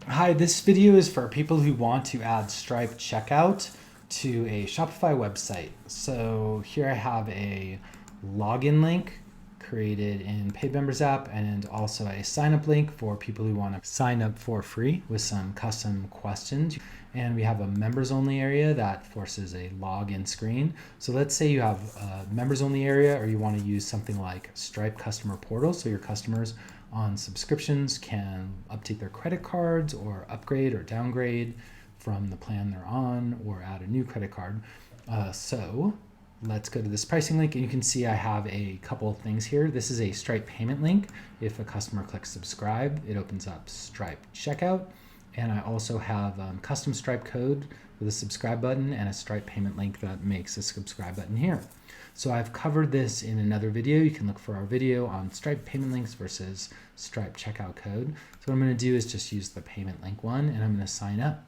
Hi, this video is for people who want to add Stripe checkout to a Shopify website. So here I have a login link created in Paid Members app and also a sign up link for people who want to sign up for free with some custom questions. And we have a members only area that forces a login screen. So let's say you have a members only area, or you want to use something like Stripe customer portal. So your customers on subscriptions can update their credit cards or upgrade or downgrade from the plan they're on or add a new credit card. So let's go to this pricing link, and you can see I have a couple of things here. This is a Stripe payment link. If a customer clicks subscribe, it opens up Stripe checkout. And I also have custom Stripe code with a subscribe button and a Stripe payment link that makes a subscribe button here. So I've covered this in another video. You can look for our video on Stripe payment links versus Stripe checkout code. So what I'm going to do is just use the payment link one, and I'm going to sign up.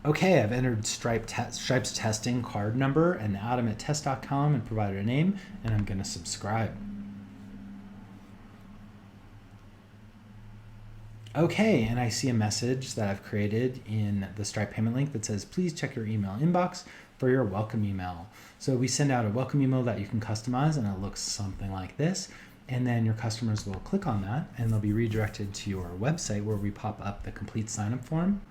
Okay, I've entered Stripe's testing card number and Adam at test.com and provided a name, and I'm going to subscribe. Okay, and I see a message that I've created in the Stripe payment link that says, please check your email inbox for your welcome email. So we send out a welcome email that you can customize, and it looks something like this. And then your customers will click on that and they'll be redirected to your website where we pop up the complete sign-up form.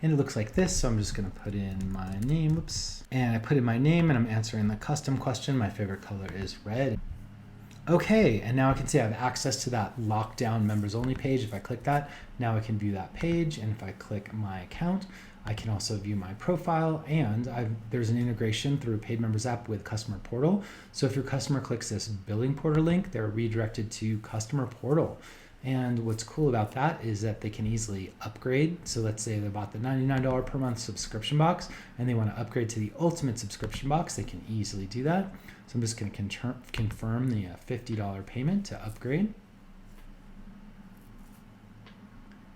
And it looks like this, so I'm just gonna put in my name, and I put in my name and I'm answering the custom question. My favorite color is red. Okay, and now I can see I have access to that lockdown members only page. If I click that, now I can view that page. And if I click my account, I can also view my profile, and there's an integration through Paid Members app with Customer Portal. So if your customer clicks this billing portal link, they're redirected to Customer Portal. And what's cool about that is that they can easily upgrade. So let's say they bought the $99 per month subscription box and they want to upgrade to the ultimate subscription box. They can easily do that. So I'm just going to confirm the $50 payment to upgrade.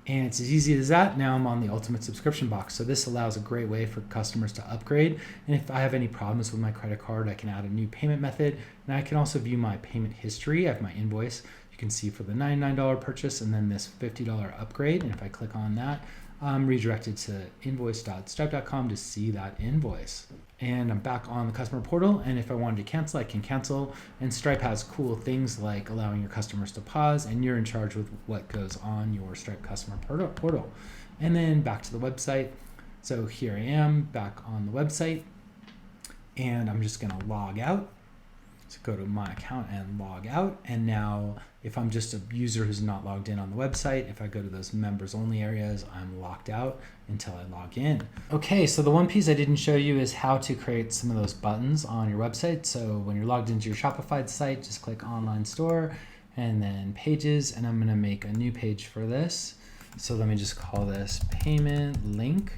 And it's as easy as that. Now I'm on the ultimate subscription box. So this allows a great way for customers to upgrade. And if I have any problems with my credit card, I can add a new payment method. And I can also view my payment history. I have my invoice. You can see for the $99 purchase and then this $50 upgrade. And if I click on that, I'm redirected to invoice.stripe.com to see that invoice. And I'm back on the customer portal. And if I wanted to cancel, I can cancel. And Stripe has cool things like allowing your customers to pause, and you're in charge with what goes on your Stripe customer portal. And then back to the website. So here I am back on the website, and I'm just gonna log out. So go to my account and log out. And now if I'm just a user who's not logged in on the website, if I go to those members only areas, I'm locked out until I log in. Okay, so the one piece I didn't show you is how to create some of those buttons on your website. So when you're logged into your Shopify site, just click online store and then pages, and I'm gonna make a new page for this. So let me just call this payment link.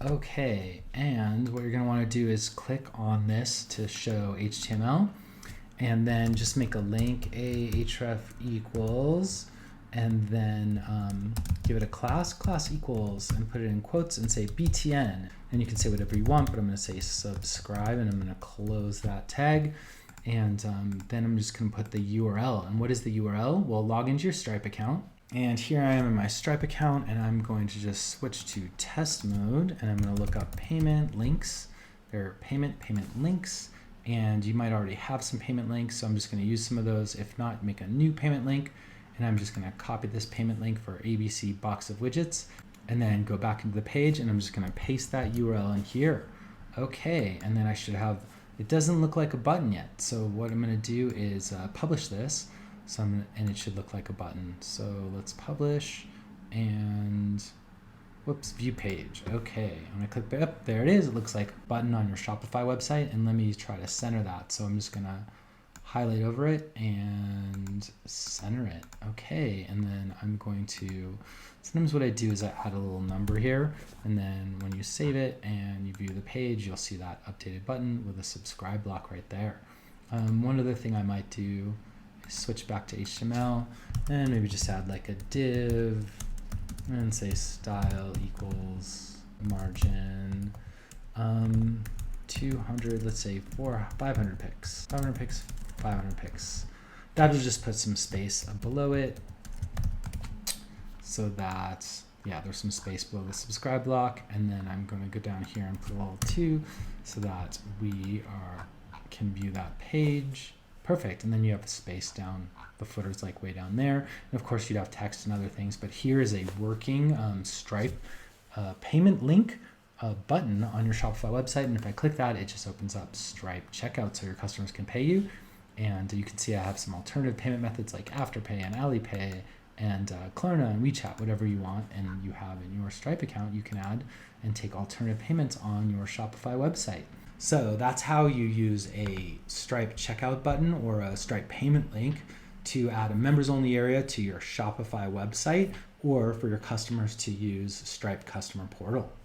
Okay, and what you're gonna wanna do is click on this to show HTML, and then just make a link, ahref equals, and then give it a class equals, and put it in quotes and say BTN. And you can say whatever you want, but I'm gonna say subscribe, and I'm gonna close that tag. And then I'm just gonna put the URL. And what is the URL? Well, log into your Stripe account. And here I am in my Stripe account, and I'm going to just switch to test mode, and I'm going to look up payment links. There are payment links, and you might already have some payment links, so I'm just going to use some of those. If not, make a new payment link, and I'm just going to copy this payment link for ABC box of widgets, and then go back into the page, and I'm just going to paste that URL in here. Okay, and then I should have, it doesn't look like a button yet, so what I'm going to do is publish this. So and it should look like a button. So let's publish, and whoops, view page. Okay, I'm gonna click up, there it is. It looks like a button on your Shopify website, and let me try to center that. So I'm just gonna highlight over it and center it. Okay, and then I'm going to, sometimes what I do is I add a little number here, and then when you save it and you view the page, you'll see that updated button with a subscribe block right there. One other thing I might do, switch back to HTML and maybe just add like a div and say style equals margin 200, let's say 500 pixels, 500 pixels. That'll just put some space below it so that yeah, there's some space below the subscribe block, and then I'm going to go down here and put a little 2 so that can view that page. Perfect. And then you have the space down, the footer's like way down there. And of course you'd have text and other things, but here is a working Stripe payment link button on your Shopify website. And if I click that, it just opens up Stripe checkout so your customers can pay you. And you can see I have some alternative payment methods like Afterpay and Alipay and Klarna and WeChat, whatever you want and you have in your Stripe account, you can add and take alternative payments on your Shopify website. So that's how you use a Stripe checkout button or a Stripe payment link to add a members only area to your Shopify website, or for your customers to use Stripe Customer Portal.